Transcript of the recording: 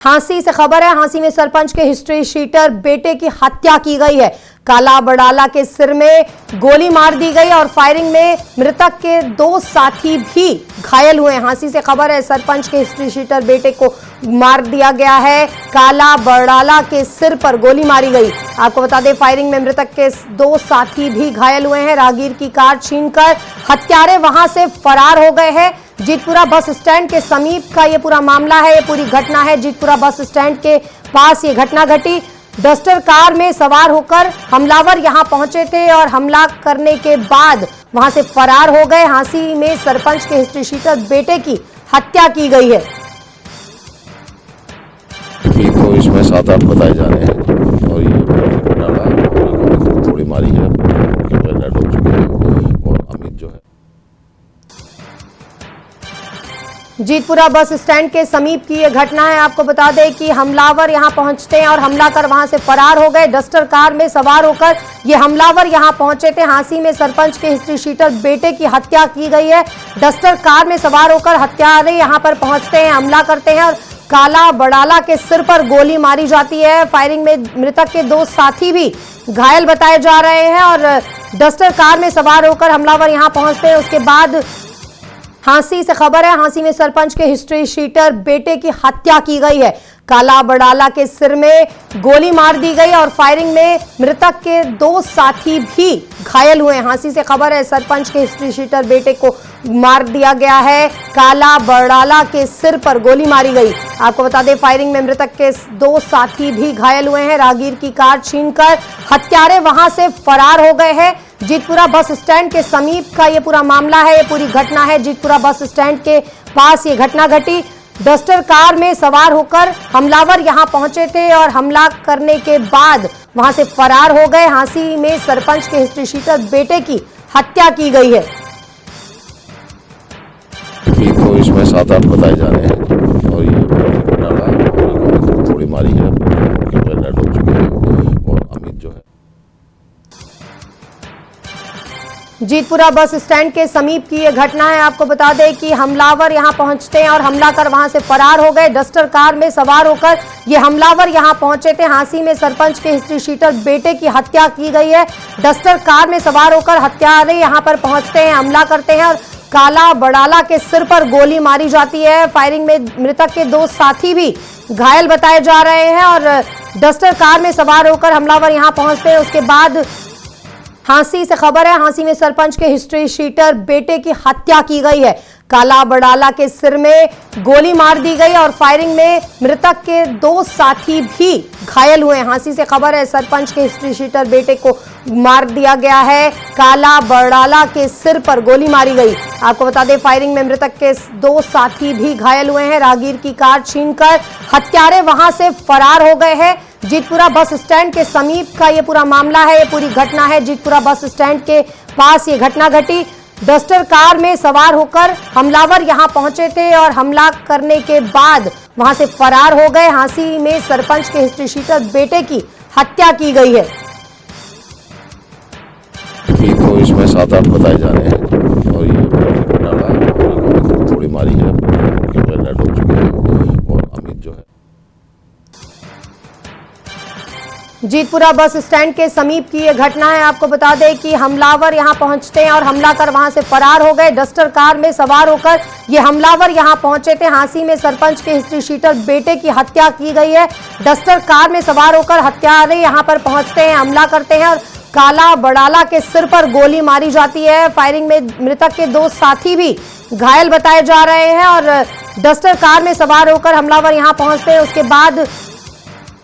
हांसी से खबर है। हांसी में सरपंच के हिस्ट्री शीटर बेटे की हत्या की गई है। काला बड़ाला के सिर में गोली मार दी गई और फायरिंग में मृतक के 2 साथी भी घायल हुए। हांसी से खबर है, सरपंच के हिस्ट्री शीटर बेटे को मार दिया गया है। काला बड़ाला के सिर पर गोली मारी गई। आपको बता दें, फायरिंग में मृतक के 2 साथी भी घायल हुए हैं। राहगीर की कार छीनकर हत्यारे वहां से फरार हो गए हैं। जीतपुरा बस स्टैंड के समीप का ये पूरा मामला है, ये पूरी घटना है। जीतपुरा बस स्टैंड के पास ये घटना घटी। डस्टर कार में सवार होकर हमलावर यहां पहुंचे थे और हमला करने के बाद वहां से फरार हो गए। हांसी में सरपंच के हिस्ट्री शीटर बेटे की हत्या की गई है। तो इसमें 7-8 बताए जा रहे हैं और ये थोड़ी मारी है, डेड हो चुके हैं और अमित जो है। जीतपुरा बस स्टैंड के समीप की यह घटना है। आपको बता दें कि हमलावर यहां पहुंचते हैं और हमला कर वहां से फरार हो गए। डस्टर कार में सवार होकर ये हमलावर यहां पहुंचे थे। हांसी में सरपंच के हिस्ट्री शीटर बेटे की हत्या की गई है। डस्टर कार में सवार होकर हत्यारे यहां पर पहुंचते हैं, हमला करते हैं और काला बड़ाला के सिर पर गोली मारी जाती है। फायरिंग में मृतक के 2 साथी भी घायल बताए जा रहे हैं और डस्टर कार में सवार होकर हमलावर यहां पहुंचते हैं। उसके बाद हांसी से खबर है। हांसी में सरपंच के हिस्ट्री शीटर बेटे की हत्या की गई है। काला बड़ाला के सिर में गोली मार दी गई और फायरिंग में मृतक के 2 साथी भी घायल हुए। हांसी से खबर है, सरपंच के हिस्ट्री शीटर बेटे को मार दिया गया है। काला बड़ाला के सिर पर गोली मारी गई। आपको बता दें, फायरिंग में मृतक के 2 साथी भी घायल हुए हैं। राहगीर की कार छीनकर हत्यारे वहां से फरार हो गए हैं। जीतपुरा बस स्टैंड के समीप का ये पूरा मामला है, ये पूरी घटना है। जीतपुरा बस स्टैंड के पास ये घटना घटी। डस्टर कार में सवार होकर हमलावर यहां पहुंचे थे और हमला करने के बाद वहां से फरार हो गए। हांसी में सरपंच के हिस्ट्री शीटर बेटे की हत्या की गई है। तो इसमें 7-8 बताए जा रहे हैं और ये थोड़ी मारी है, डेड हो चुके हैं और अमित जो है। जीतपुरा बस स्टैंड के समीप की यह घटना है। आपको बता दें कि हमलावर यहां पहुंचते हैं और हमला कर वहां से फरार हो गए। डस्टर कार में सवार होकर ये हमलावर यहां पहुंचे थे। हांसी में सरपंच के हिस्ट्री शीटर बेटे की हत्या की गई है। डस्टर कार में सवार होकर हत्यारे यहां पर पहुंचते हैं, हमला करते हैं और काला बड़ाला के सिर पर गोली मारी जाती है। फायरिंग में मृतक के 2 साथी भी घायल बताए जा रहे हैं और डस्टर कार में सवार होकर हमलावर यहां पहुंचते हैं। उसके बाद हांसी से खबर है। हांसी में सरपंच के हिस्ट्री शीटर बेटे की हत्या की गई है। काला बड़ाला के सिर में गोली मार दी गई और फायरिंग में मृतक के 2 साथी भी घायल हुए। हांसी से खबर है, सरपंच के हिस्ट्री शीटर बेटे को मार दिया गया है। काला बड़ाला के सिर पर गोली मारी गई। आपको बता दें, फायरिंग में मृतक के 2 साथी भी घायल हुए हैं। राहगीर की कार छीनकर हत्यारे वहां से फरार हो गए हैं। जीतपुरा बस स्टैंड के समीप का ये पूरा मामला है, ये पूरी घटना है। जीतपुरा बस स्टैंड के पास ये घटना घटी। डस्टर कार में सवार होकर हमलावर यहां पहुंचे थे और हमला करने के बाद वहां से फरार हो गए। हांसी में सरपंच के हिस्ट्री शीटर बेटे की हत्या की गई है। तो इसमें 7-8 बताए जा रहे हैं और ये थोड़ी मारी है, डेड हो चुके हैं और अमित जो है। जीतपुरा बस स्टैंड के समीप की यह घटना है। आपको बता दें कि हमलावर यहां पहुंचते हैं और हमला कर वहां से फरार हो गए। डस्टर कार में सवार होकर ये हमलावर यहां पहुंचे थे। हांसी में सरपंच के हिस्ट्री शीटर बेटे की हत्या की गई है। डस्टर कार में सवार होकर हत्यारे यहां पर पहुंचते हैं, हमला करते हैं और काला बड़ाला के सिर पर गोली मारी जाती है। फायरिंग में मृतक के 2 साथी भी घायल बताए जा रहे हैं और डस्टर कार में सवार होकर हमलावर यहां पहुंचते हैं। उसके बाद